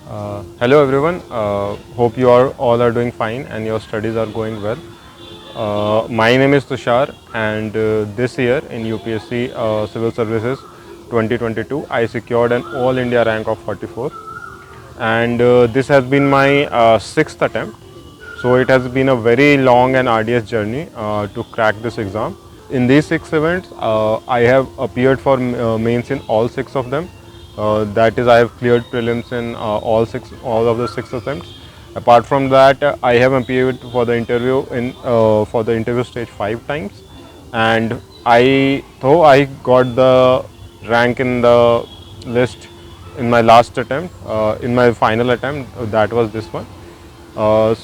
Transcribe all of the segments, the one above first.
Hello everyone. Hope you are all are doing fine and your studies are going well. My name is Tushar and this year in UPSC Civil Services 2022 I secured an All India rank of 44 and this has been my sixth attempt. So it has been a very long and arduous journey to crack this exam. In these six events, I have appeared for mains in all six of them. That is, I have cleared prelims in all of the six attempts. Apart from that, I have appeared for the interview for the interview stage 5 times, and I got the rank in the list in my last attempt, in my final attempt, that was this one.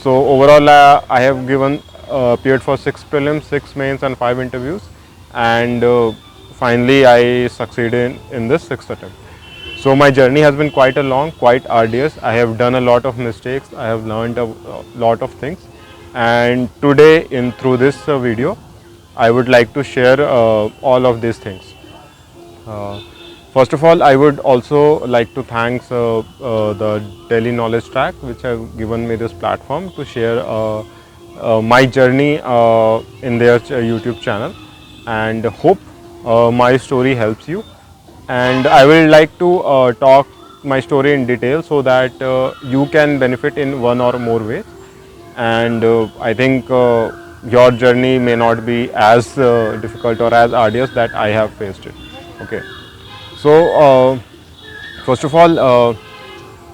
So overall, I have appeared for 6 prelims, 6 mains, and 5 interviews, and finally I succeeded in this sixth attempt. So my journey has been quite a long, quite arduous. I have done a lot of mistakes. I have learned a lot of things, and today, in through this video, I would like to share all of these things. Uh, First of all, I would also like to thank the Delhi Knowledge Track, which have given me this platform to share my journey in their YouTube channel, and hope my story helps you. And I will like to talk my story in detail so that you can benefit in one or more ways. And I think your journey may not be as difficult or as arduous that I have faced it. Okay. So, first of all,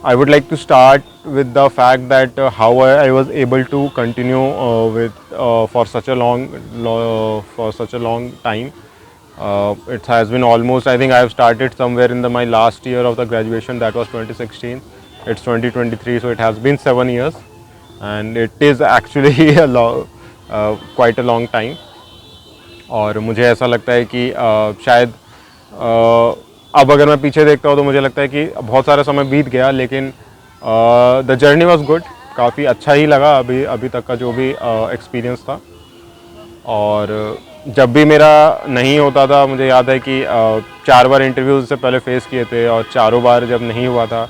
I would like to start with the fact that how I was able to continue with for such a long time. It has been almost, I think I have started somewhere in my last year of the graduation, that was 2016. It's 2023, so it has been 7 years, and it is actually quite a long time. और मुझे ऐसा लगता है कि शायद अब अगर मैं पीछे देखता हूँ तो मुझे लगता है कि बहुत सारा समय बीत गया, लेकिन द जर्नी वॉज गुड, काफ़ी अच्छा ही लगा अभी अभी तक का जो भी एक्सपीरियंस था। और जब भी मेरा नहीं होता था, मुझे याद है कि 4 बार इंटरव्यूज़ से पहले फेस किए थे, और चारों बार जब नहीं हुआ था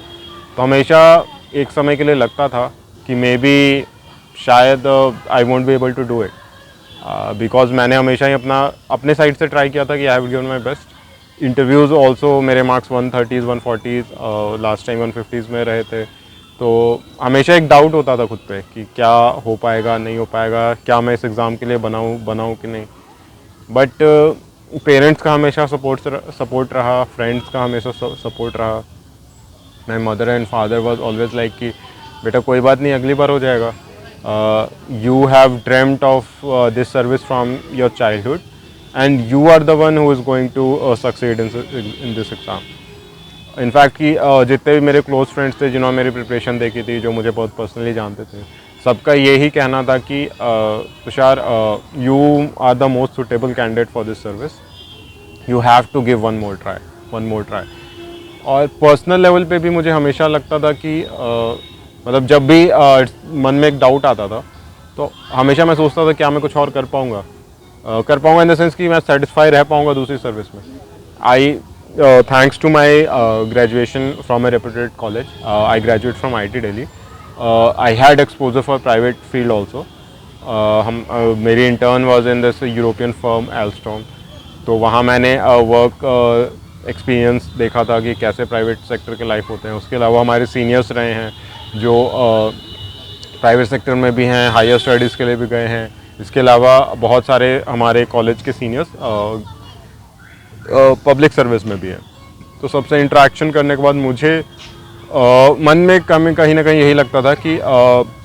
तो हमेशा एक समय के लिए लगता था कि मे बी शायद I won't be able to do it, because मैंने हमेशा ही अपने साइड से ट्राई किया था कि I have given my best. Interviews also मेरे marks 130s 140s, last time 150s में रहे थे, तो हमेशा एक डाउट होता था खुद पे कि क्या हो पाएगा, नहीं हो पाएगा, क्या मैं इस एग्ज़ाम के लिए बनाऊँ कि नहीं। बट पेरेंट्स का हमेशा सपोर्ट रहा, फ्रेंड्स का हमेशा सपोर्ट रहा। My mother and father was always like कि बेटा कोई बात नहीं, अगली बार हो जाएगा, you have dreamt of this service from your childhood, and you are the one who is going to succeed in this exam. In fact कि जितने भी मेरे क्लोज फ्रेंड्स थे जिन्होंने मेरी प्रिपरेशन देखी थी, जो मुझे बहुत पर्सनली जानते थे, सबका यही कहना था कि Tushar, you are the most suitable candidate for this service, you have to give one more try. और पर्सनल लेवल पे भी मुझे हमेशा लगता था कि मतलब जब भी मन में एक डाउट आता था तो हमेशा मैं सोचता था क्या मैं कुछ और कर पाऊँगा इन द सेंस कि मैं सेटिस्फाई रह पाऊँगा दूसरी सर्विस में। I thanks to my graduation from a reputed college, I graduate from IIT Delhi. I had exposure for private field also. मेरी intern was in this European firm Alstom, तो वहाँ मैंने वर्क एक्सपीरियंस देखा था कि कैसे private sector के life होते हैं। उसके अलावा हमारे सीनियर्स रहे हैं जो प्राइवेट सेक्टर में भी हैं, हायर स्टडीज़ के लिए भी गए हैं। इसके अलावा बहुत सारे हमारे कॉलेज के सीनियर्स पब्लिक सर्विस में भी हैं। तो सबसे इंटरेक्शन करने के बाद मुझे मन में कहीं ना कहीं यही लगता था कि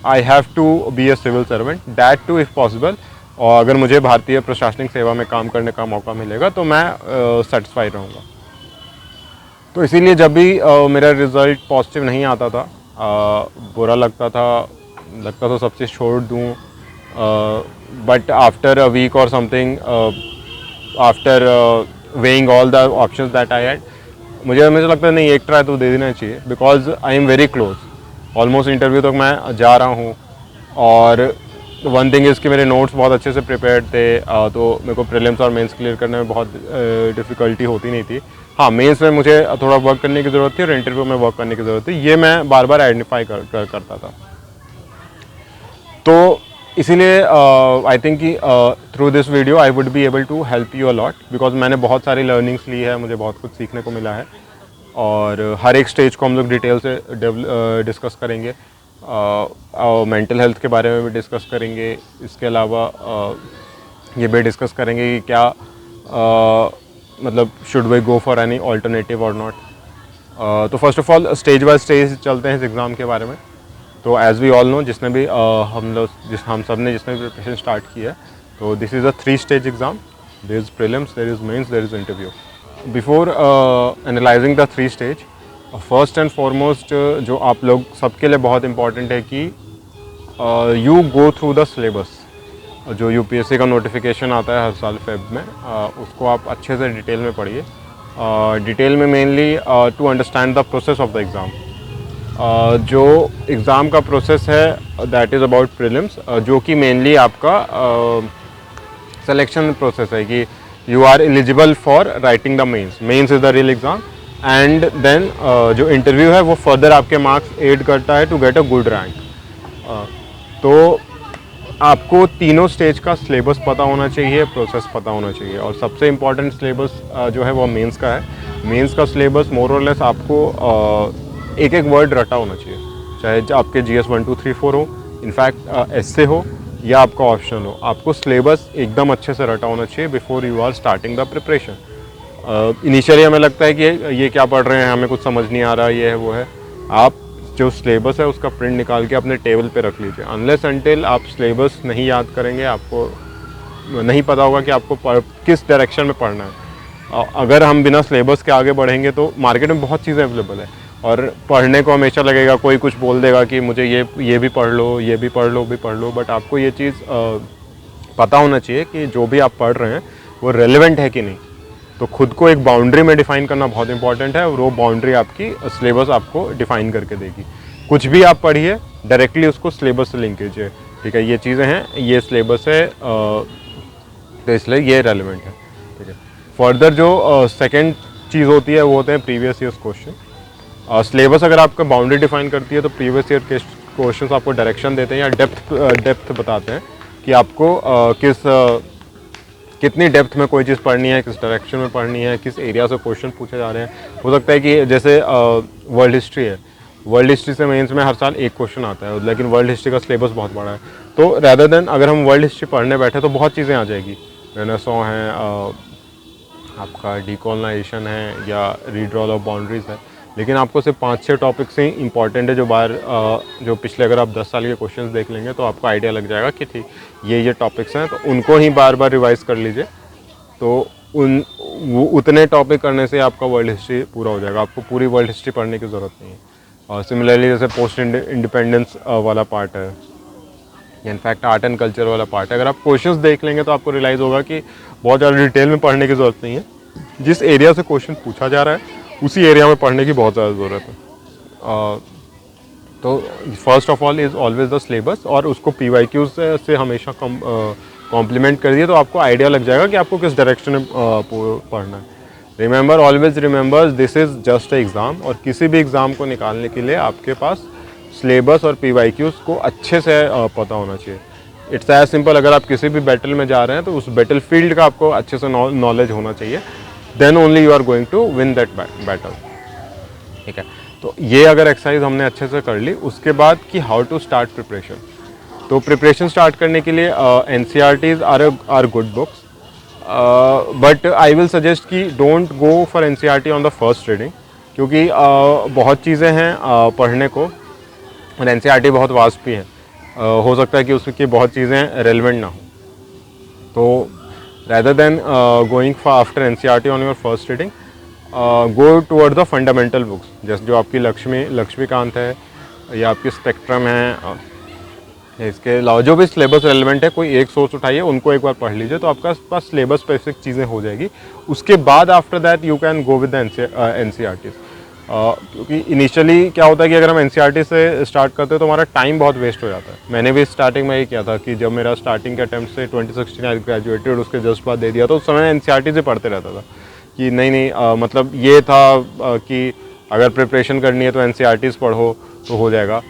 I have to be a civil servant, that too if possible, और अगर मुझे भारतीय प्रशासनिक सेवा में काम करने का मौका मिलेगा तो मैं सेटिस्फाई रहूँगा। तो इसीलिए जब भी मेरा रिज़ल्ट पॉजिटिव नहीं आता था, बुरा लगता था सब चीज़ छोड़ दूँ। बट आफ्टर अ वीक और something, after weighing all the options that I had, मुझे हमेशा लगता है नहीं, एक ट्राई तो दे देना चाहिए, because I am very close, almost interview तक मैं जा रहा हूँ। और वन थिंग इज़ कि मेरे नोट्स बहुत अच्छे से प्रिपेयर्ड थे, तो मेरे को प्रीलिम्स और मेंस क्लियर करने में बहुत डिफ़िकल्टी होती नहीं थी। हाँ, मेंस में मुझे थोड़ा वर्क करने की ज़रूरत थी और इंटरव्यू में वर्क करने की ज़रूरत थी, ये मैं बार बार आइडेंटिफाई करता था। तो इसीलिए आई थिंक कि through this video I would be able to help you a lot, because मैंने बहुत सारी लर्निंग्स ली है, मुझे बहुत कुछ सीखने को मिला है और हर एक स्टेज को हम लोग डिटेल से डिस्कस करेंगे। मेंटल हेल्थ के बारे में भी डिस्कस करेंगे, इसके अलावा ये भी डिस्कस करेंगे कि क्या मतलब should we go for any alternative और नॉट। तो first of all stage by stage चलते हैं इस एग्ज़ाम के बारे में। तो एज़ वी ऑल नो, जिसने भी हम सब ने जिसने भी प्रिपरेशन स्टार्ट की है, तो this is a 3 stage exam. There is prelims, there is mains, there is interview. Before analyzing the 3 stage, first and foremost जो आप लोग सबके लिए बहुत इंपॉर्टेंट है कि you go through the syllabus. जो यूपीएससी का नोटिफिकेशन आता है हर साल फेब में, उसको आप अच्छे से डिटेल में पढ़िए। डिटेल में mainly to understand the process of the exam. जो एग्ज़ाम का प्रोसेस है दैट इज़ अबाउट प्रीलिम्स, जो कि मेनली आपका सिलेक्शन प्रोसेस है कि you are eligible for writing the mains. Mains is the real exam and then जो interview है वो फर्दर आपके मार्क्स एड करता है to get a good rank. तो आपको तीनों स्टेज का सिलेबस पता होना चाहिए, प्रोसेस पता होना चाहिए, और सबसे इम्पॉर्टेंट सिलेबस जो है वो मेंस का है। मेंस का सिलेबस मोर और लेस आपको एक एक वर्ड रटा होना चाहिए, चाहे आपके GS 1 2 3 4 हो, इनफैक्ट एस्से हो या आपका ऑप्शनल हो, आपको सिलेबस एकदम अच्छे से रटा होना चाहिए before you are starting the preparation. Initially हमें लगता है कि ये क्या पढ़ रहे हैं, हमें कुछ समझ नहीं आ रहा, ये है वो है। आप जो सिलेबस है उसका प्रिंट निकाल के अपने टेबल पे रख लीजिए। अनलेस अनटिल आप सिलेबस नहीं याद करेंगे, आपको नहीं पता होगा कि आपको किस डायरेक्शन में पढ़ना है। अगर हम बिना सिलेबस के आगे बढ़ेंगे तो मार्केट में बहुत चीज़ें अवेलेबल है और पढ़ने को हमेशा लगेगा, कोई कुछ बोल देगा कि मुझे ये भी पढ़ लो, ये भी पढ़ लो, भी पढ़ लो, बट आपको ये चीज़ पता होना चाहिए कि जो भी आप पढ़ रहे हैं वो रेलेवेंट है कि नहीं। तो खुद को एक बाउंड्री में डिफ़ाइन करना बहुत इंपॉर्टेंट है और वो बाउंड्री आपकी सिलेबस आपको डिफ़ाइन करके देगी। कुछ भी आप पढ़िए, डायरेक्टली उसको सिलेबस से लिंक कीजिए, ठीक है, ये चीज़ें हैं, ये सिलेबस है, तो इसलिए ये रेलेवेंट है, ठीक है। फर्दर जो सेकेंड चीज़ होती है वो होते हैं प्रीवियस ईयर्स क्वेश्चन। सिलेबस अगर आपका बाउंड्री डिफाइन करती है तो प्रीवियस ईयर के क्वेश्चंस आपको डायरेक्शन देते हैं या डेप्थ बताते हैं कि आपको कितनी डेप्थ में कोई चीज़ पढ़नी है, किस डायरेक्शन में पढ़नी है, किस एरिया से क्वेश्चन पूछे जा रहे हैं। हो सकता है कि जैसे वर्ल्ड हिस्ट्री है, वर्ल्ड हिस्ट्री से मेंस में हर साल एक क्वेश्चन आता है, लेकिन वर्ल्ड हिस्ट्री का सिलेबस बहुत बड़ा है। तो रैदर देन अगर हम वर्ल्ड हिस्ट्री पढ़ने बैठे तो बहुत चीज़ें आ जाएगी, रेनेसां है, आपका डीकोलोनाइजेशन है या रीड्रॉल ऑफ बाउंड्रीज है, लेकिन आपको सिर्फ 5-6 टॉपिक्स ही इंपॉर्टेंट है जो पिछले अगर आप 10 साल के क्वेश्चंस देख लेंगे तो आपको आइडिया लग जाएगा कि ठीक ये टॉपिक्स हैं, तो उनको ही बार बार रिवाइज कर लीजिए। तो उतने टॉपिक करने से आपका वर्ल्ड हिस्ट्री पूरा हो जाएगा, आपको पूरी वर्ल्ड हिस्ट्री पढ़ने की ज़रूरत नहीं है। और सिमिलरली जैसे पोस्ट इंडिपेंडेंस वाला पार्ट है, इनफैक्ट आर्ट एंड कल्चर वाला पार्ट है, अगर आप क्वेश्चंस देख लेंगे तो आपको रियलाइज़ होगा कि बहुत ज़्यादा डिटेल में पढ़ने की ज़रूरत नहीं है। जिस एरिया से क्वेश्चन पूछा जा रहा है उसी एरिया में पढ़ने की बहुत ज़्यादा ज़रूरत है। तो first of all is always the syllabus, और उसको PYQ से हमेशा कॉम्प्लीमेंट कर दिए तो आपको आइडिया लग जाएगा कि आपको किस डायरेक्शन में पढ़ना है। Remember, always remember, this is just a exam, और किसी भी एग्ज़ाम को निकालने के लिए आपके पास सिलेबस और PYQs को अच्छे से पता होना चाहिए। इट्स एज सिंपल, अगर आप किसी भी बैटल में जा रहे हैं तो उस बैटल फील्ड का आपको अच्छे से नॉलेज होना चाहिए, then only you are going to win that battle, ठीक है। तो ये अगर एक्सरसाइज हमने अच्छे से कर ली, उसके बाद कि हाउ टू स्टार्ट प्रिपरेशन। तो प्रिपरेशन स्टार्ट करने के लिए NCERTs are good books, but I will suggest कि don't go for NCERT on the first reading, क्योंकि बहुत चीज़ें हैं पढ़ने को और NCERT बहुत वास्ट भी है, हो सकता है कि उसकी बहुत चीज़ें रेलिवेंट ना हो। तो rather than going for after NCERT on your first reading, go towards the fundamental books, जैसे जो आपकी लक्ष्मीकांत है या आपकी स्पेक्ट्रम है, इसके अलावा जो भी सिलेबस रेलिवेंट है, कोई एक सोर्स उठाइए, उनको एक बार पढ़ लीजिए तो आपका पास सिलेबस स्पेसिफिक चीज़ें हो जाएगी। उसके बाद after that you can go with NCERT, क्योंकि इनिशियली क्या होता है कि अगर हम NCERT से स्टार्ट करते हैं तो हमारा टाइम बहुत वेस्ट हो जाता है। मैंने भी स्टार्टिंग में ये किया था कि जब मेरा स्टार्टिंग के अटैम्प्ट से 2016 आई ग्रेजुएटेड, उसके जस्ट बाद दे दिया तो उस समय NCERT से पढ़ते रहता था, कि नहीं मतलब ये था कि अगर प्रिपरेशन करनी है तो NCERTs पढ़ो तो हो जाएगा,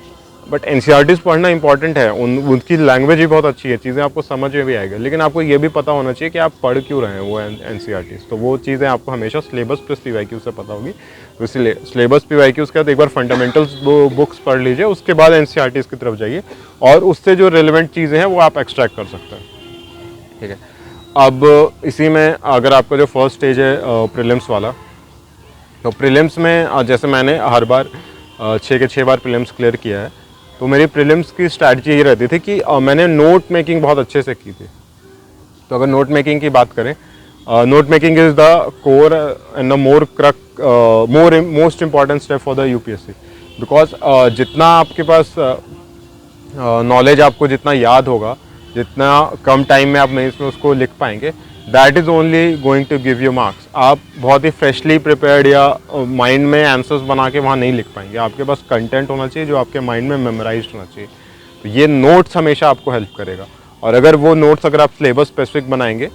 बट NCERTs पढ़ना इंपॉर्टेंट है, उनकी लैंग्वेज भी बहुत अच्छी है, चीज़ें आपको समझ में भी आएगा, लेकिन आपको ये भी पता होना चाहिए कि आप पढ़ क्यों रहे हैं वो NCERTs। तो वो चीज़ें आपको हमेशा सिलेबस प्लस PYQ से पता होगी। तो इसलिए सिलेबस PYQ के बाद एक बार फंडामेंटल्स बुक्स पढ़ लीजिए, उसके बाद NCERTs की तरफ जाइए और उससे जो रिलेवेंट चीज़ें हैं वो आप एक्सट्रैक्ट कर सकते हैं। ठीक है, अब इसी में अगर आपका जो फर्स्ट स्टेज है प्रीलिम्स वाला, तो प्रीलिम्स में जैसे मैंने हर बार 6 के 6 बार प्रीलिम्स क्लियर किया है, तो मेरी प्रीलिम्स की स्ट्रैटेजी ये रहती थी कि मैंने नोट मेकिंग बहुत अच्छे से की थी। तो अगर नोट मेकिंग की बात करें, note making is the core and the most important step for the UPSC, because जितना आपके पास नॉलेज आपको जितना याद होगा, जितना कम टाइम में आप मेंस में उसको लिख पाएंगे, that is only going to give you marks. आप बहुत ही फ्रेशली प्रिपेयर्ड या माइंड में आंसर्स बना के वहाँ नहीं लिख पाएंगे, आपके पास कंटेंट होना चाहिए जो आपके माइंड में मेमोराइज्ड होना चाहिए। तो ये नोट्स हमेशा आपको हेल्प करेगा, और अगर वो नोट्स अगर आप सिलेबस स्पेसिफिक बनाएंगे,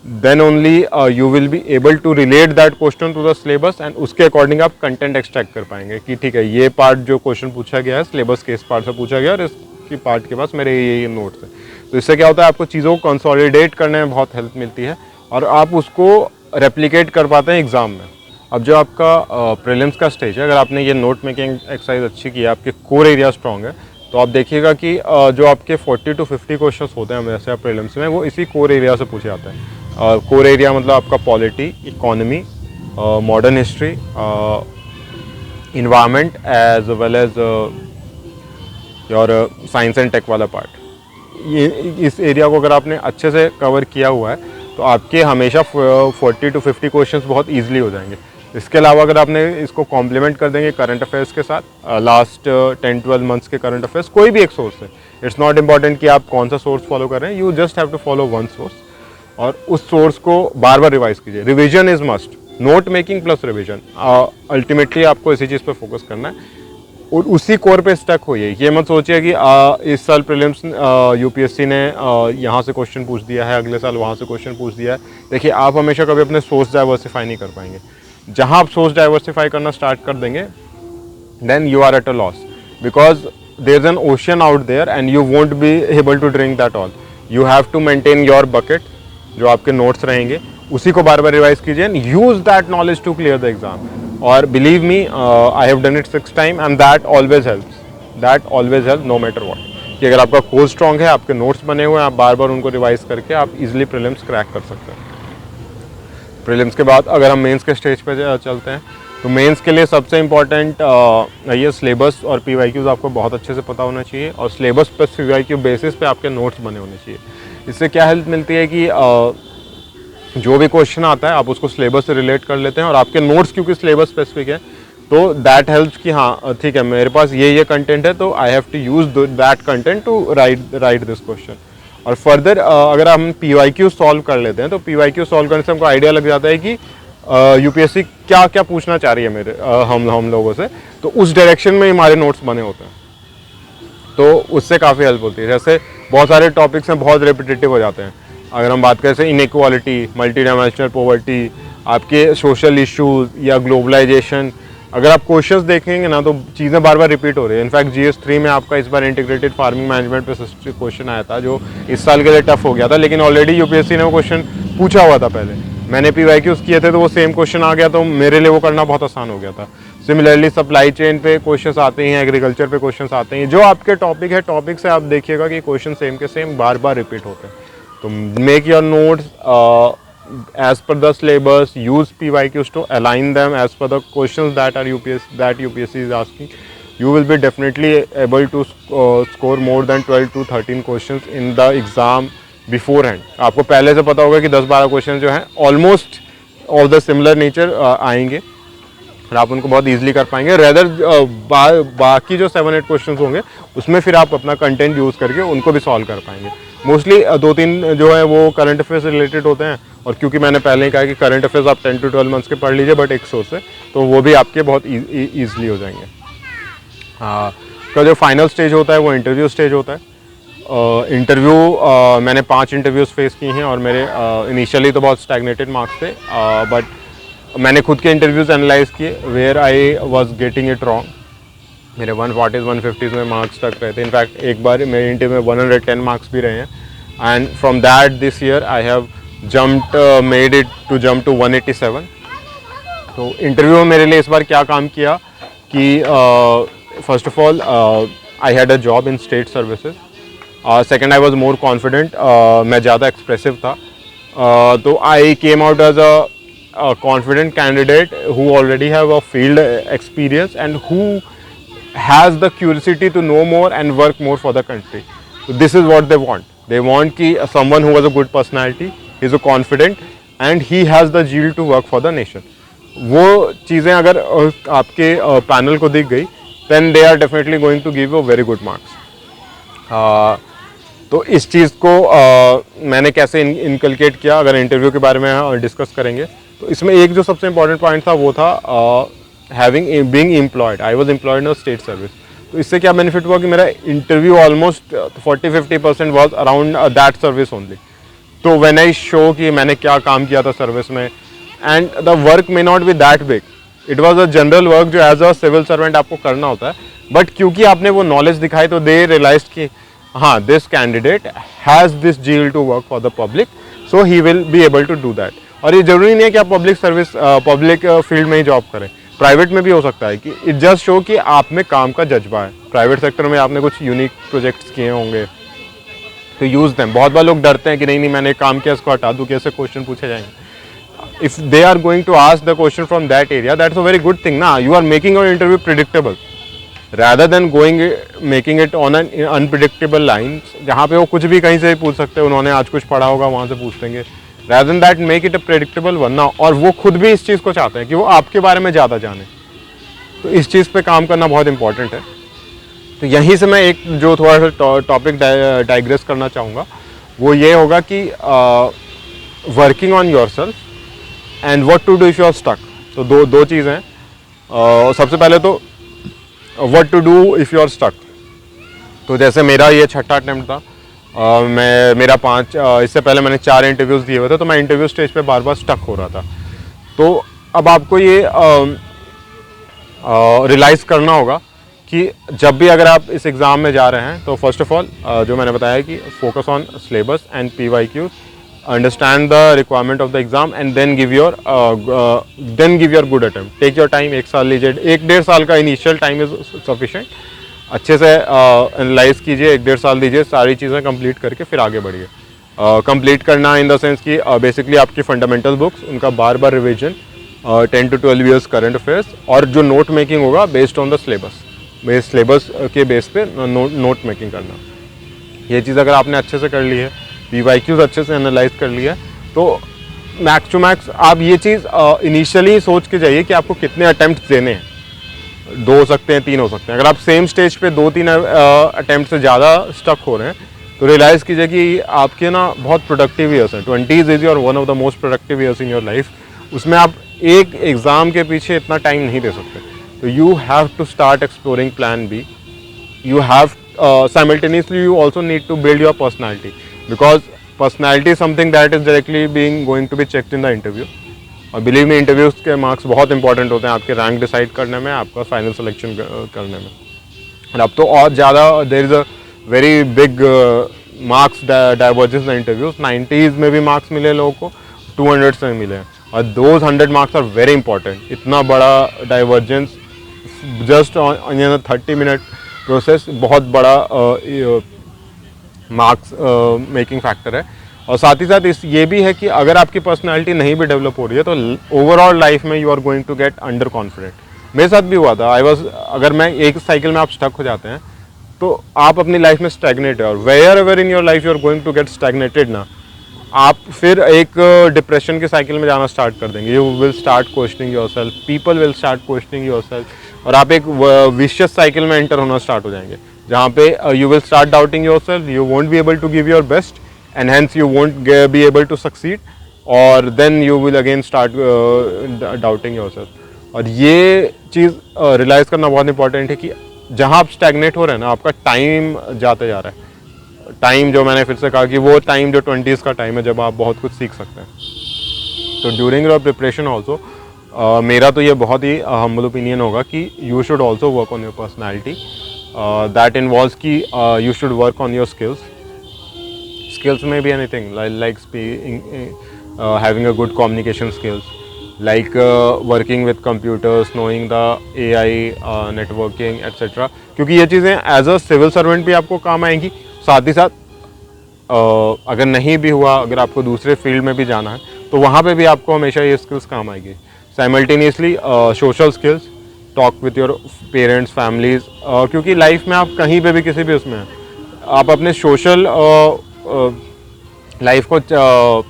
then only you will be able to relate that question to the syllabus, and उसके अकॉर्डिंग आप कंटेंट एक्सट्रैक्ट कर पाएंगे कि ठीक है, ये पार्ट जो क्वेश्चन पूछा गया है सिलेबस के इस पार्ट से पूछा गया और इसकी पार्ट के पास मेरे ये नोट्स हैं। तो इससे क्या होता है, आपको चीज़ों को कंसोलिडेट करने में बहुत हेल्प मिलती है और आप उसको रेप्लिकेट कर पाते हैं एग्ज़ाम में। अब जो आपका प्रीलिम्स का स्टेज है, अगर आपने ये नोट मेकिंग एक्सरसाइज अच्छी की है, आपके कोर एरिया स्ट्रॉन्ग है, तो आप देखिएगा कि जो आपके 40 to 50 क्वेश्चन होते हैं वैसे आप प्रीलिम्स में, वो इसी कोर एरिया से पूछे जाते हैं। कोर एरिया मतलब आपका polity, economy, modern history, environment as well as your science and tech वाला पार्ट। ये इस एरिया को अगर आपने अच्छे से कवर किया हुआ है तो आपके हमेशा 40 to 50 क्वेश्चंस बहुत इजीली हो जाएंगे। इसके अलावा अगर आपने इसको कॉम्प्लीमेंट कर देंगे करंट अफेयर्स के साथ, लास्ट 10-12 मंथ्स के करंट अफेयर्स, कोई भी एक सोर्स है, इट्स नॉट इम्पॉर्टेंट कि आप कौन सा सोर्स फॉलो कर रहे हैं, you just have to follow one source और उस सोर्स को बार बार रिवाइज कीजिए। Revision is must, note making plus revision, ultimately आपको इसी चीज़ पर फोकस करना है और उसी कोर पे स्टक होइए। ये मत सोचिए कि इस साल प्रीलिम्स UPSC ने यहाँ से क्वेश्चन पूछ दिया है, अगले साल वहाँ से क्वेश्चन पूछ दिया है। देखिए, आप हमेशा कभी अपने सोर्स डाइवर्सिफाई नहीं कर पाएंगे। जहाँ आप सोर्स डाइवर्सिफाई करना स्टार्ट कर देंगे, then you are at a loss, because there is an ocean out there and you won't be able to drink that all. You have to maintain your bucket, जो आपके notes रहेंगे उसी को बार बार रिवाइज कीजिए and use that knowledge to clear the exam. और believe me, I have done it 6 times and that always help no matter what. कि अगर आपका कोर स्ट्रॉन्ग है, आपके नोट्स बने हुए हैं, आप बार बार उनको रिवाइज करके आप इजीली प्रीलिम्स क्रैक कर सकते हैं। प्रीलिम्स के बाद अगर हम मेंस के स्टेज पे चलते हैं, तो मेंस के लिए सबसे इम्पॉर्टेंट ये सिलेबस और PYQs आपको बहुत अच्छे से पता होना चाहिए और सिलेबस प्लस PYQ बेसिस पे आपके नोट्स बने होने चाहिए। इससे क्या हेल्प मिलती है कि जो भी क्वेश्चन आता है आप उसको सिलेबस से रिलेट कर लेते हैं और आपके नोट्स क्योंकि सिलेबस स्पेसिफिक है, तो दैट हेल्प्स कि हाँ ठीक है, मेरे पास ये कंटेंट है, तो I have to use that content to write this question. और फर्दर अगर हम PYQ सॉल्व कर लेते हैं, तो PYQ सॉल्व करने से हमको आइडिया लग जाता है कि UPSC क्या क्या पूछना चाह रही है मेरे हम लोगों से, तो उस डायरेक्शन में हमारे नोट्स बने होते हैं, तो उससे काफ़ी हेल्प होती है। जैसे बहुत सारे टॉपिक्स हैं बहुत रिपीटेटिव हो जाते हैं। अगर हम बात करें जैसे इनइक्वालिटी, मल्टी डायमेंशनल पॉवर्टी, आपके सोशल इश्यूज या ग्लोबलाइजेशन, अगर आप क्वेश्चंस देखेंगे ना तो चीज़ें बार बार रिपीट हो रही है। इनफैक्ट GS3 में आपका इस बार इंटीग्रेटेड फार्मिंग मैनेजमेंट पे क्वेश्चन आया था जो इस साल के लिए टफ हो गया था, लेकिन ऑलरेडी UPSC ने वो क्वेश्चन पूछा हुआ था पहले। मैंने PYQs किए थे तो वो सेम क्वेश्चन आ गया, तो मेरे लिए वो करना बहुत आसान हो गया था। सिमिलरली सप्लाई चेन पे क्वेश्चन आते हैं, एग्रीकल्चर पे क्वेश्चन आते हैं, जो आपके टॉपिक है, टॉपिक से आप देखिएगा कि क्वेश्चन सेम के सेम बार बार रिपीट होते हैं। तो make your notes as per the syllabus, use PYQs to align them as per the questions that UPSC is asking. You will be definitely able to score more than 12 to 13 questions in the exam beforehand. आपको पहले से पता होगा कि 10-12 question जो हैं almost of the similar nature आएंगे और आप उनको बहुत ईजिली कर पाएंगे। रेदर बाकी जो 7-8 क्वेश्चन होंगे उसमें फिर आप अपना कंटेंट यूज़ करके उनको भी सॉल्व कर पाएंगे। मोस्टली 2-3 जो है वो करंट अफेयर से रिलेटेड होते हैं, और क्योंकि मैंने पहले ही कहा कि करंट अफेयर्स आप 10 to 12 मंथ्स के पढ़ लीजिए बट एक सोर्स से, तो वो भी आपके बहुत ईजिली हो जाएंगे। का जो फाइनल स्टेज होता है वो इंटरव्यू स्टेज होता है। इंटरव्यू मैंने 5 इंटरव्यूज़ फेस किए हैं और मेरे इनिशियली तो बहुत स्टैग्नेटेड मार्क्स थे, बट मैंने खुद के इंटरव्यूज़ एनालाइज किए where I was getting it wrong. मेरे 140s 150s में मार्क्स तक रहे थे. इनफैक्ट एक बार मेरे इंटरव्यू में 110 मार्क्स भी रहे हैं. And from that this year I have jumped made it to jump to 187. तो इंटरव्यू में मेरे लिए इस बार क्या काम किया कि first of all I had a job in state services. Second I was more confident. मैं ज़्यादा एक्सप्रेसिव था. तो I came out as a confident candidate who already have a field experience and who has the curiosity to know more and work more for the country. So this is what they want. They want ki someone who has a good personality, he is a confident and he has the zeal to work for the nation. वो चीज़ें अगर आपके panel को दिख गई then they are definitely going to give you very good marks. तो इस चीज़ को मैंने कैसे इनकलकेट किया अगर इंटरव्यू के बारे में डिस्कस करेंगे तो इसमें एक जो सबसे इम्पॉर्टेंट पॉइंट था वो था having being employed. I was employed in state service. तो इससे क्या बेनिफिट हुआ कि मेरा interview almost 40-50% was around that service only. तो व्हेन आई शो कि मैंने क्या काम किया था सर्विस में and the work may not B that big. It was a general work जो एज अ सिविल सर्वेंट आपको करना होता है. बट क्योंकि आपने वो नॉलेज दिखाई तो दे रियलाइज कि हाँ this candidate has this zeal to work for the public so he will be able to do that. और ये जरूरी नहीं है कि आप पब्लिक सर्विस पब्लिक फील्ड में ही जॉब करें. प्राइवेट में भी हो सकता है कि इट जस्ट शो कि आप में काम का जज्बा है. प्राइवेट सेक्टर में आपने कुछ यूनिक प्रोजेक्ट्स किए होंगे तो यूज़ देम. बहुत बार लोग डरते हैं कि नहीं मैंने काम किया इसको हटा दूँ कैसे क्वेश्चन पूछे जाएंगे. If they are going to ask the question from that area that's a very good thing ना. You are making your interview predictable rather than making it on an unpredictable lines जहाँ पे वो कुछ भी कहीं से पूछ सकते हैं. उन्होंने आज कुछ पढ़ा होगा वहाँ से पूछ देंगे. rather than that make it a predictable one ना. और वो खुद भी इस चीज़ को चाहते हैं कि वो आपके बारे में ज़्यादा जाने. तो इस चीज़ पे काम करना बहुत इंपॉर्टेंट है. तो यहीं से मैं एक जो थोड़ा सा टॉपिक डाइग्रेस करना चाहूँगा वो ये होगा कि working on yourself and what to do if you are stuck. तो दो चीज़ें हैं. सबसे पहले तो what to do if you are stuck. तो जैसे मेरा ये छठा अटैम्प्ट था. मेरा 5 इससे पहले मैंने 4 इंटरव्यूज़ दिए हुए थे. तो मैं इंटरव्यू स्टेज पे बार बार स्टक हो रहा था. तो अब आपको ये रियलाइज़ करना होगा कि जब भी अगर आप इस एग्ज़ाम में जा रहे हैं तो फर्स्ट ऑफ ऑल जो मैंने बताया कि focus on syllabus and PYQ, understand the requirement of the exam and then give your good attempt. Take your time. 1 साल लीजिए. 1-1.5 साल का इनिशियल टाइम इज़ सफिशेंट. अच्छे से एनालाइज कीजिए. 1-1.5 साल दीजिए. सारी चीज़ें कंप्लीट करके फिर आगे बढ़िए. कंप्लीट करना इन द सेंस कि बेसिकली आपकी फंडामेंटल बुक्स उनका बार बार revision, 10 to 12 years current affairs और जो नोट मेकिंग होगा बेस्ड ऑन द सिलेबस के बेस पे नोट मेकिंग करना. ये चीज़ अगर आपने अच्छे से कर ली है, PYQs अच्छे से एनालाइज कर लिया है तो मैक्स टू मैक्स आप ये चीज़ इनिशियली सोच के जाइए कि आपको कितने अटैम्प्ट देने हैं. 2 हो सकते हैं, 3 हो सकते हैं. अगर आप सेम स्टेज पे 2-3 अटैम्प्ट से ज़्यादा स्टक हो रहे हैं तो रियलाइज़ कीजिए कि आपके ना बहुत प्रोडक्टिव ईयर्स हैं. 20s is your one of the most productive years in your life. उसमें आप एक एग्ज़ाम के पीछे इतना टाइम नहीं दे सकते. तो you have to start exploring plan B. You have simultaneously you also need to build your personality because personality is something that is directly going to be checked in the interview. और believe मी interviews के marks बहुत important होते हैं आपके rank decide करने में, आपका final selection करने में. और अब तो और ज़्यादा there is a very big marks divergence in interviews. 90s में भी मार्क्स मिले लोगों को, 200 में मिले हैं और those 100 marks are very important. इतना बड़ा divergence just in 30 minute process बहुत बड़ा मार्क्स मेकिंग फैक्टर है. और साथ ही साथ इस ये भी है कि अगर आपकी पर्सनालिटी नहीं भी डेवलप हो रही है तो ओवरऑल लाइफ में you are going to get under confident. मेरे साथ भी हुआ था. अगर मैं एक साइकिल में आप स्टक हो जाते हैं तो आप अपनी लाइफ में स्टैग्नेट है. और wherever in your life you are going to get stagnated ना, आप फिर एक डिप्रेशन के साइकिल में जाना स्टार्ट कर देंगे. You will start questioning yourself, people will start questioning yourself और आप एक विशियस साइकिल में एंटर होना स्टार्ट हो जाएंगे जहाँ पे you will start doubting yourself, you won't be able to give your best and hence you won't be able to succeed or then you will again start doubting yourself. और ये चीज़ realise करना बहुत important है कि जहाँ आप stagnate हो रहे हैं ना, आपका टाइम जाते जा रहा है. टाइम जो मैंने फिर से कहा कि वो टाइम जो 20s का टाइम है जब आप बहुत कुछ सीख सकते हैं. तो ड्यूरिंग योर प्रिपरेशन ऑल्सो मेरा तो ये बहुत ही हम्बल ओपिनियन होगा कि you should also work on your personality. That involves कि you should work on your skills may be anything like speaking, having a good communication skills, like working with computers, knowing the AI, networking etc. क्योंकि ये चीज़ें as a civil servant भी आपको काम आएंगी. साथ ही साथ अगर नहीं भी हुआ, अगर आपको दूसरे फील्ड में भी जाना है तो वहाँ पे भी आपको हमेशा ये स्किल्स काम आएगी. Simultaneously social skills, talk with your parents, families, क्योंकि लाइफ में आप कहीं पे भी किसी भी उसमें हैं, आप अपने सोशल लाइफ को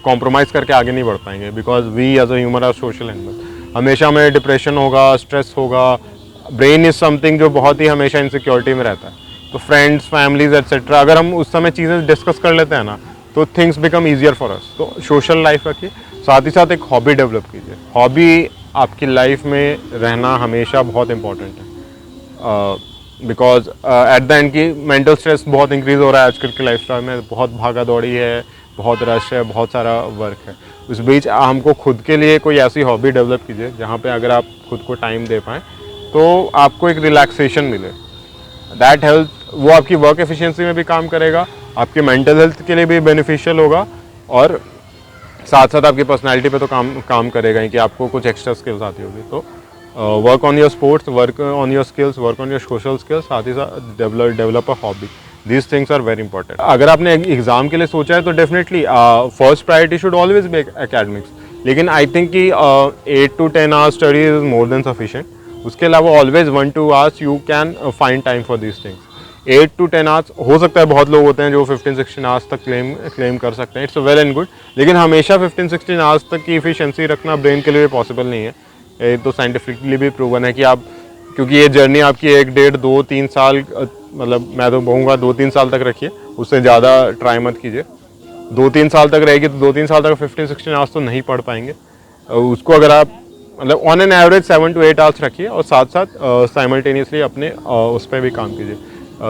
कॉम्प्रोमाइज़ करके आगे नहीं बढ़ पाएंगे. Because we as a human are social animal. हमेशा में डिप्रेशन होगा, स्ट्रेस होगा. ब्रेन इज़ समथिंग जो बहुत ही हमेशा इनसिक्योरिटी में रहता है. तो फ्रेंड्स, फैमिलीज एट्सेट्रा, अगर हम उस समय चीज़ें डिस्कस कर लेते हैं ना, तो things become easier for us. तो सोशल लाइफ रखिए. साथ ही साथ एक हॉबी डेवलप कीजिए. हॉबी आपकी लाइफ में रहना हमेशा बहुत इंपॉर्टेंट है. बिकॉज एट द एंड की मेंटल स्ट्रेस बहुत इंक्रीज़ हो रहा है आजकल की लाइफस्टाइल में. बहुत भागा दौड़ी है, बहुत रश है, बहुत सारा वर्क है. उस बीच हमको खुद के लिए कोई ऐसी हॉबी डेवलप कीजिए जहाँ पे अगर आप खुद को टाइम दे पाएँ तो आपको एक रिलैक्सेशन मिले. दैट हेल्थ, वो आपकी वर्क एफिशिएंसी में भी काम करेगा, आपके मेंटल हेल्थ के लिए भी बेनिफिशियल होगा, और साथ साथ आपकी पर्सनैलिटी पे तो काम करेगा ही कि आपको कुछ एक्स्ट्रा स्किल्स आती होगी. तो work on your sports, work on your skills, work on your social skills, साथ ही साथ develop a hobby. These things are very important. अगर आपने एग्जाम के लिए सोचा है तो definitely first priority should always be academics. लेकिन आई थिंक कि 8 to 10 hours study is more than sufficient. उसके अलावा always 1-2 hours you can find time for these things. 8 to 10 hours हो सकता है. बहुत लोग होते हैं जो 15-16 आवर्स तक क्लेम कर सकते हैं. It's well and good. लेकिन हमेशा 15-16 आवर्स तक की इफिशिएंसी रखना ब्रेन के लिए पॉसिबल नहीं है. ये तो साइंटिफिकली भी प्रूवन है कि आप, क्योंकि ये जर्नी आपकी 1, 1.5, 2, 3 साल, मतलब मैं तो कहूँगा 2-3 साल तक रखिए. उससे ज़्यादा ट्राई मत कीजिए. 2-3 साल तक रहेगी तो 2-3 साल तक 15-16 आवर्स तो नहीं पढ़ पाएंगे. उसको अगर आप मतलब on an average 7 to 8 hours रखिए, और साथ साथ साइमल्टेनियसली अपने उस पर भी काम कीजिए.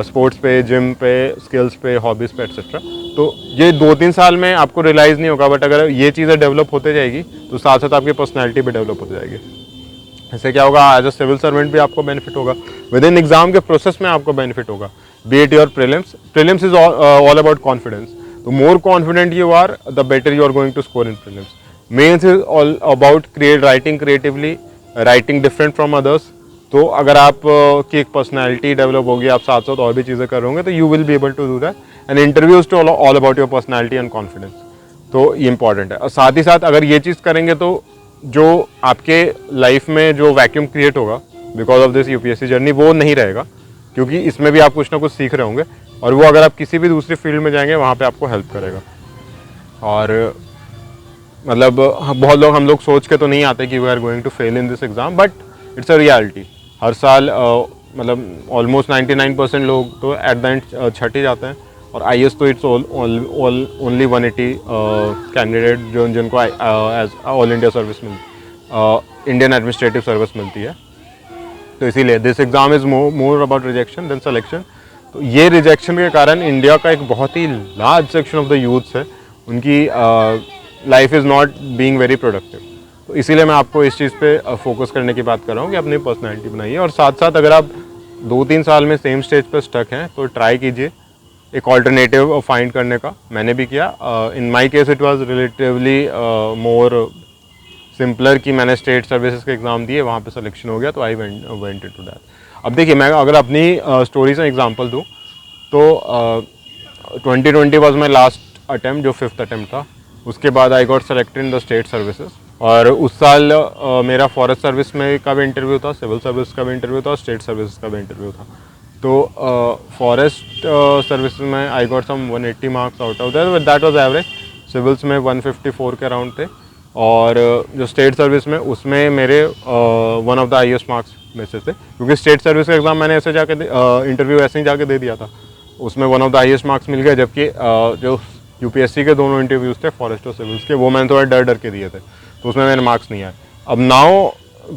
स्पोर्ट्स पे, जिम पे, स्किल्स पे, हॉबीज़ पे एट्सेट्रा. तो ये 2-3 साल में आपको रियलाइज़ नहीं होगा, बट अगर ये चीज़ें डेवलप होते जाएगी तो साथ साथ आपकी पर्सनैलिटी भी डेवलप होती जाएगी. इससे क्या होगा, एज अ सिविल सर्वेंट भी आपको बेनिफिट होगा, विद इन एग्जाम के प्रोसेस में आपको बेनिफिट होगा. Be it your prelims is all about confidence. तो more confident you are, the better you are going to score in prelims. Mains is all about writing creatively, writing different from others. तो अगर आप की एक personality develop होगी, आप साथ साथ और भी चीज़ें कर रहे होंगे, तो you will be able to do that. And interviews to all about your personality and confidence. तो ये इंपॉर्टेंट है. और साथ ही साथ अगर ये चीज़ करेंगे तो जो आपके लाइफ में जो वैक्यूम क्रिएट होगा because of this UPSC journey, वो नहीं रहेगा, क्योंकि इसमें भी आप कुछ ना कुछ सीख रहे होंगे, और वो अगर आप किसी भी दूसरी फील्ड में जाएंगे वहाँ पे आपको हेल्प करेगा. और मतलब बहुत लोग, हम लोग सोच के तो नहीं आते कि we are going to fail in this exam, but it's a reality. हर साल मतलब ऑलमोस्ट 99% लोग तो एट द एंड छट ही जाते हैं. और IAS तो इट्स ओनली 180 कैंडिडेट जिनको as all India service Indian administrative service मिलती है. तो इसीलिए this exam is more about rejection than selection. तो ये रिजेक्शन के कारण इंडिया का एक बहुत ही large section of the youths है, उनकी life is not being very productive. तो इसीलिए मैं आपको इस चीज़ पे फोकस करने की बात कर रहा हूँ कि अपनी पर्सनैलिटी बनाइए. और साथ साथ अगर आप 2-3 साल में सेम स्टेज पर स्टक हैं तो ट्राई कीजिए एक ऑल्टरनेटिव फाइंड करने का. मैंने भी किया. In my case it was relatively more simpler कि मैंने स्टेट सर्विसेज के एग्ज़ाम दिए, वहाँ पे सिलेक्शन हो गया, तो आई वेंट टू दैट. अब देखिए, मैं अगर अपनी स्टोरी से एग्जांपल दूँ तो 2020 वाज माई लास्ट अटैम्प्ट, जो 5th अटैम्प्ट था. उसके बाद I got selected in the state services. और उस साल मेरा फॉरेस्ट सर्विस में का भी इंटरव्यू था, सिविल सर्विस का भी इंटरव्यू था, स्टेट सर्विस का भी इंटरव्यू था. तो फॉरेस्ट सर्विस में I got some 180 marks out of that was average. Civils में 154 के अराउंड थे. और जो स्टेट सर्विस में, उसमें मेरे one of the highest marks में से थे, क्योंकि स्टेट सर्विस का एग्ज़ाम मैंने ऐसे जाके इंटरव्यू ऐसे ही जाके दे दिया था. उसमें one of the highest marks मिल गए. जबकि जो यूपीएससी के दोनों इंटरव्यूज़ थे फॉरेस्ट और सिविल्स के, वो मैंने थोड़ा डर के दिए थे, तो उसमें मेरे मार्क्स नहीं आए. अब नाउ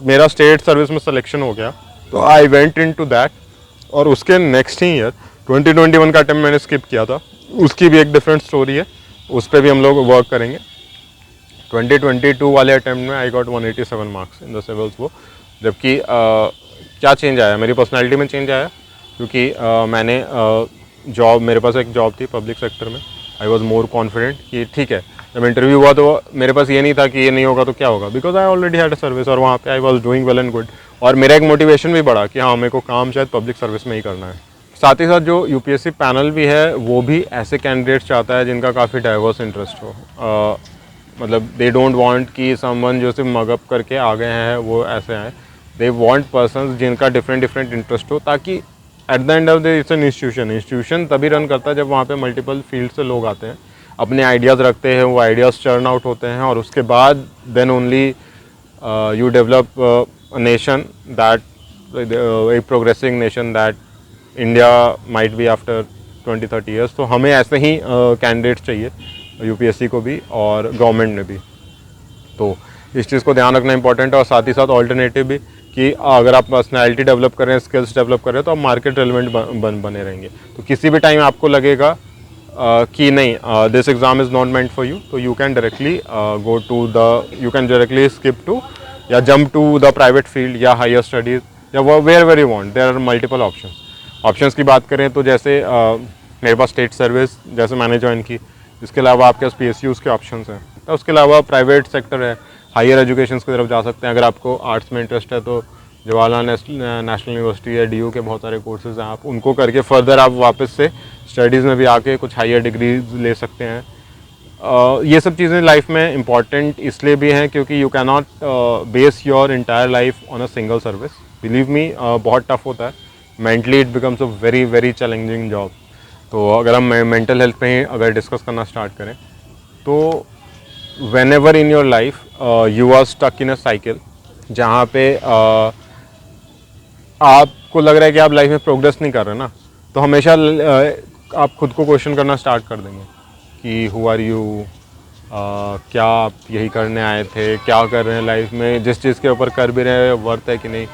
मेरा स्टेट सर्विस में सिलेक्शन हो गया, तो I went into that. और उसके नेक्स्ट ही ईयर 2021 का अटेम्प्ट मैंने स्किप किया था. उसकी भी एक डिफरेंट स्टोरी है, उस पर भी हम लोग वर्क करेंगे. 2022 वाले अटैम्प्ट में I got 187 marks in the civils वो। जबकि क्या चेंज आया, मेरी पर्सनैलिटी में चेंज आया, क्योंकि मैंने जॉब, मेरे पास एक जॉब थी पब्लिक सेक्टर में। आई वॉज मोर कॉन्फिडेंट कि ठीक है, जब इंटरव्यू हुआ तो मेरे पास ये नहीं था कि ये नहीं होगा तो क्या होगा, because I already had a service और वहाँ पे I was doing well and good. और मेरा एक मोटिवेशन भी बढ़ा कि हाँ, मेरे को काम शायद पब्लिक सर्विस में ही करना है। साथ ही साथ जो यूपीएससी पैनल भी है वो भी ऐसे कैंडिडेट्स चाहता है जिनका काफ़ी डाइवर्स इंटरेस्ट हो। मतलब दे डोंट वांट कि समवन जो सिर्फ मगअप करके आ गए हैं वो ऐसे आए। दे वांट पर्सन्स जिनका डिफरेंट इंटरेस्ट हो, ताकि at the end of the it's an institution तभी रन करता है जब वहाँ पे मल्टीपल फील्ड से लोग आते हैं, अपने आइडियाज़ रखते हैं, वो आइडियाज़ चर्न आउट होते हैं, और उसके बाद then only you develop nation that a progressing nation that India might be after 20-30 years। तो हमें ऐसे ही कैंडिडेट्स चाहिए यूपीएससी को भी और गवर्नमेंट ने भी। तो इस चीज़ को ध्यान रखना इंपॉर्टेंट है। और साथ ही साथ ऑल्टरनेटिव भी कि अगर आप पर्सनैलिटी डेवलप कर रहे हैं, स्किल्स डेवलप कर रहे हैं, तो आप मार्केट रेलिवेंट बने रहेंगे। तो किसी भी टाइम आपको लगेगा कि नहीं, this exam is not meant for you, तो you can directly go to the, you can directly skip to या jump to the private field या हायर स्टडीज़ या where you want. There are multiple options की बात करें तो जैसे मेरे पास स्टेट सर्विस जैसे मैंने ज्वाइन की, इसके अलावा आपके पास PSUs के ऑप्शंस हैं, तो उसके अलावा प्राइवेट सेक्टर है, हायर एजुकेशन की तरफ जा सकते हैं। अगर आपको आर्ट्स में इंटरेस्ट है तो जवाहरलाल नेशनल यूनिवर्सिटी या DU के बहुत सारे कोर्सेज हैं, आप उनको करके फर्दर आप वापस से स्टडीज़ में भी आके कुछ हायर डिग्रीज ले सकते हैं। ये सब चीज़ें लाइफ में इम्पॉर्टेंट इसलिए भी हैं क्योंकि you can not base your entire life on a single service. Believe me, बहुत टफ होता है, mentally it becomes a very challenging job. तो अगर हम मेंटल हेल्थ पे ही अगर डिस्कस करना स्टार्ट करें तो whenever in your life you are stuck in a cycle जहाँ पे आपको लग रहा है कि आप लाइफ में प्रोग्रेस नहीं कर रहे ना, तो हमेशा आप खुद को क्वेश्चन करना स्टार्ट कर देंगे कि हु आर यू, क्या आप यही करने आए थे, क्या कर रहे हैं लाइफ में, जिस चीज़ के ऊपर कर भी रहे हैं वर्थ है कि नहीं।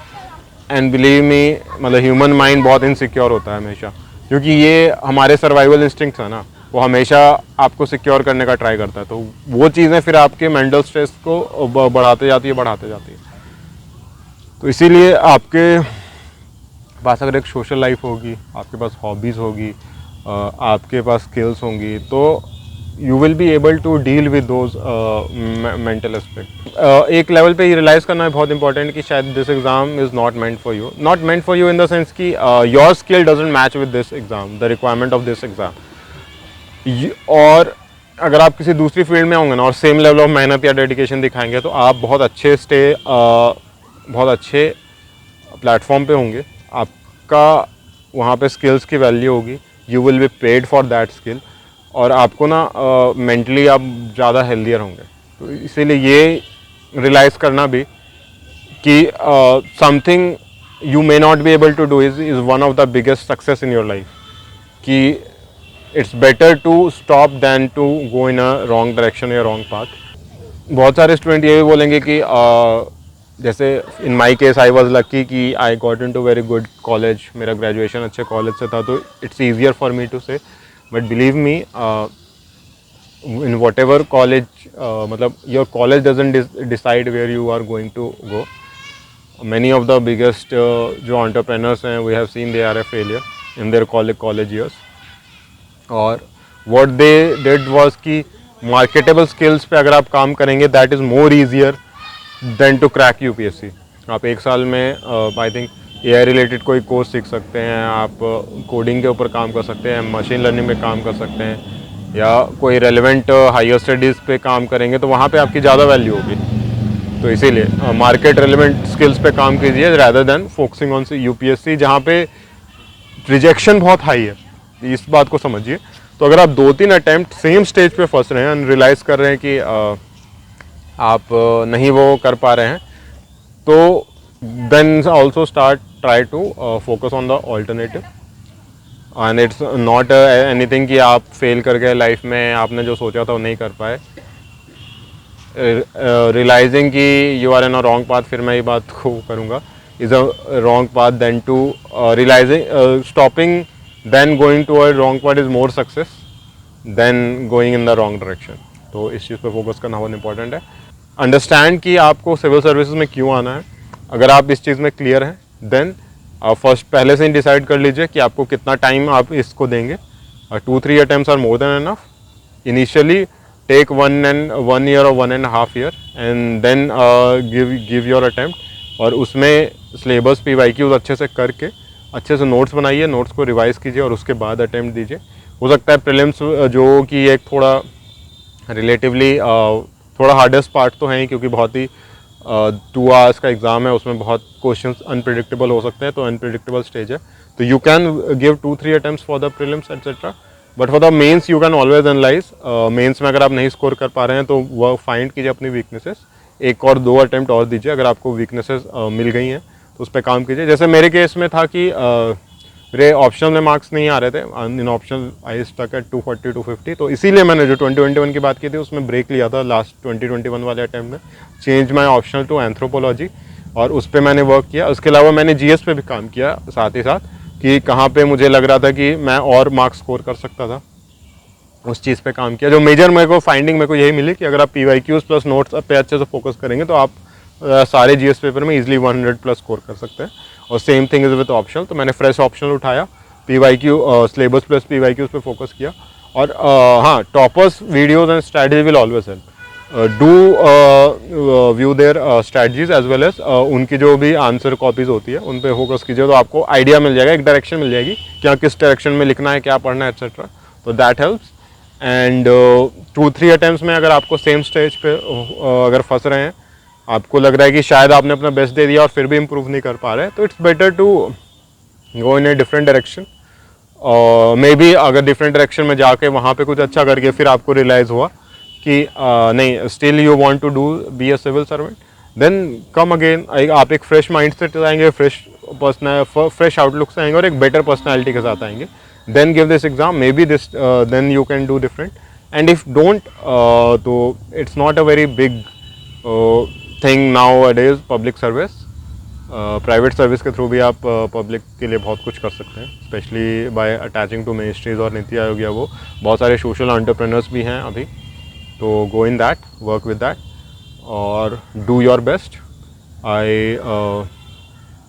एंड बिलीव मी, मतलब ह्यूमन माइंड बहुत इनसिक्योर होता है हमेशा, क्योंकि ये हमारे सर्वाइवल इंस्टिंक्ट्स है ना, वो हमेशा आपको सिक्योर करने का ट्राई करता है। तो वो चीज़ें फिर आपके मेंटल स्ट्रेस को बढ़ाते जाती है। तो इसीलिए आपके पास अगर एक सोशल लाइफ होगी, आपके पास हॉबीज़ होगी, आपके पास स्किल्स होंगी, तो you will be able to deal with those mental aspect. एक लेवल पे ये रियलाइज़ करना है बहुत इंपॉर्टेंट कि शायद this exam is not meant for you, in the sense कि your skill doesn't match with this exam, the requirement of this exam. और अगर आप किसी दूसरी फील्ड में होंगे ना और सेम लेवल ऑफ मेहनत या डेडिकेशन दिखाएंगे तो आप बहुत अच्छे प्लेटफॉर्म पे होंगे, आपका वहाँ पे स्किल्स की वैल्यू होगी, you will be paid for that skill, और आपको ना मेंटली आप ज़्यादा हेल्दियर होंगे। तो इसीलिए ये रियलाइज़ करना भी कि something you may not be able to do is one of the biggest success in your life, कि it's better to stop than to go in a wrong direction या रॉन्ग पाथ। बहुत सारे student ये भी बोलेंगे कि जैसे in my case I was lucky कि I got into very good college, मेरा ग्रेजुएशन अच्छे कॉलेज से था, तो it's easier for me to से। But believe me, in whatever college, मतलब your college doesn't decide where you are going to go. Many of the biggest जो entrepreneurs हैं, we have seen they are a failure in their college years. और what they did was कि marketable skills पे अगर आप काम करेंगे, that is more easier than to crack UPSC. आप एक साल में आई थिंक AI रिलेटेड कोई कोर्स सीख सकते हैं, आप कोडिंग के ऊपर काम कर सकते हैं, मशीन लर्निंग में काम कर सकते हैं, या कोई रेलिवेंट हायर स्टडीज़ पे काम करेंगे तो वहाँ पे आपकी ज़्यादा वैल्यू होगी। तो इसीलिए मार्केट रेलिवेंट स्किल्स पे काम कीजिए rather than focusing on UPSC, जहाँ पे रिजेक्शन बहुत हाई है, इस बात को समझिए। तो अगर आप 2-3 अटैम्प्ट सेम स्टेज पे फंस रहे हैं एंड रियलाइज़ कर रहे हैं कि आप नहीं वो कर पा रहे हैं, तो then also try to focus on the alternative. And it's not anything कि आप फेल कर गए लाइफ में, आपने जो सोचा था वो नहीं कर पाए। रियलाइजिंग कि you are in a wrong path, फिर मैं ये बात को करूँगा, is a wrong path then to realising stopping then going to a wrong path is more success than going in the wrong direction. तो इस चीज़ पे फोकस करना बहुत इंपॉर्टेंट है। अंडरस्टैंड कि आपको सिविल सर्विसेज में क्यों आना है। अगर आप इस चीज़ में क्लियर हैं देन फर्स्ट पहले से ही डिसाइड कर लीजिए कि आपको कितना टाइम आप इसको देंगे। 2-3 attempts are more than enough. Initially take 1 year or 1.5 year and then give your attempt. और उसमें सिलेबस PYQs अच्छे से करके अच्छे से नोट्स बनाइए, नोट्स को रिवाइज कीजिए और उसके बाद अटेम्प्ट दीजिए। हो सकता है प्रीलिम्स जो कि एक थोड़ा रिलेटिवली थोड़ा हार्डेस्ट पार्ट तो है ही, क्योंकि बहुत ही 2 hours का एग्ज़ाम है, उसमें बहुत क्वेश्चंस अनप्रिडिक्टेबल हो सकते हैं, तो अनप्रिडिक्टेबल स्टेज है। तो you can give 2-3 attempts for the prelims etcetera, but for the mains you can always analyse. Mains में अगर आप नहीं स्कोर कर पा रहे हैं तो वह फाइंड कीजिए अपनी वीकनेसेस, 1 और 2 अटेम्प्ट और दीजिए। अगर आपको वीकनेसेस मिल गई हैं तो उस पर काम कीजिए। जैसे मेरे केस में था कि मेरे ऑप्शनल में मार्क्स नहीं आ रहे थे, इन ऑप्शनल आई स्टक एट 240-250, तो इसीलिए मैंने जो 2021 की बात की थी उसमें ब्रेक लिया था लास्ट 2021 वाले अटैम्प्ट में, change my optional to anthropology, और उस पर मैंने वर्क किया। उसके अलावा मैंने GS पे भी काम किया साथ ही साथ, कि कहाँ पे मुझे लग रहा था कि मैं और मार्क्स स्कोर कर सकता था, उस चीज़ पे काम किया। जो मेजर मेरे को फाइंडिंग मेरे को यही मिली कि अगर आप PYQs प्लस नोट्स पे अच्छे से फोकस करेंगे तो आप सारे GS पेपर में इजीली 100+ स्कोर कर सकते हैं। और same thing is with optional, तो मैंने फ्रेश ऑप्शनल उठाया, PYQ सिलेबस प्लस PYQs पे फोकस किया। और हाँ, toppers videos and strategy will always help. Do view their strategies as well as उनकी जो भी आंसर कॉपीज होती है उन पे फोकस कीजिए, तो आपको आइडिया मिल जाएगा, एक डायरेक्शन मिल जाएगी कि हाँ किस डायरेक्शन में लिखना है, क्या पढ़ना है एट्सेट्रा। तो दैट हेल्प्स। एंड 2-3 अटैम्प्ट्स में अगर आपको सेम स्टेज पे अगर फंस रहे हैं, आपको लग रहा है कि शायद आपने अपना बेस्ट दे दिया और फिर भी इम्प्रूव नहीं कर पा रहे हैं, तो it's better to go in a different direction. और मे बी अगर डिफरेंट डायरेक्शन में जाके वहाँ पे कुछ अच्छा करके फिर आपको रियलाइज़ हुआ कि नहीं, still you want to do be a civil servant, then come again. आप एक फ्रेश माइंड सेट आएंगे, फ्रेश आउटलुक से आएंगे और एक बेटर पर्सनैलिटी के साथ आएंगे। Then give this exam, maybe this then you can do different. And if don't, तो it's not a very big thing nowadays public service. Private service के through भी आप public के लिए बहुत कुछ कर सकते हैं, specially by attaching to ministries और नीति आयोग या वो बहुत सारे सोशल एंटरप्रेन्योर्स भी हैं अभी। तो go in that, work with that और do your best. I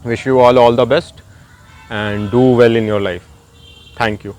wish you all the best and do well in your life. Thank you.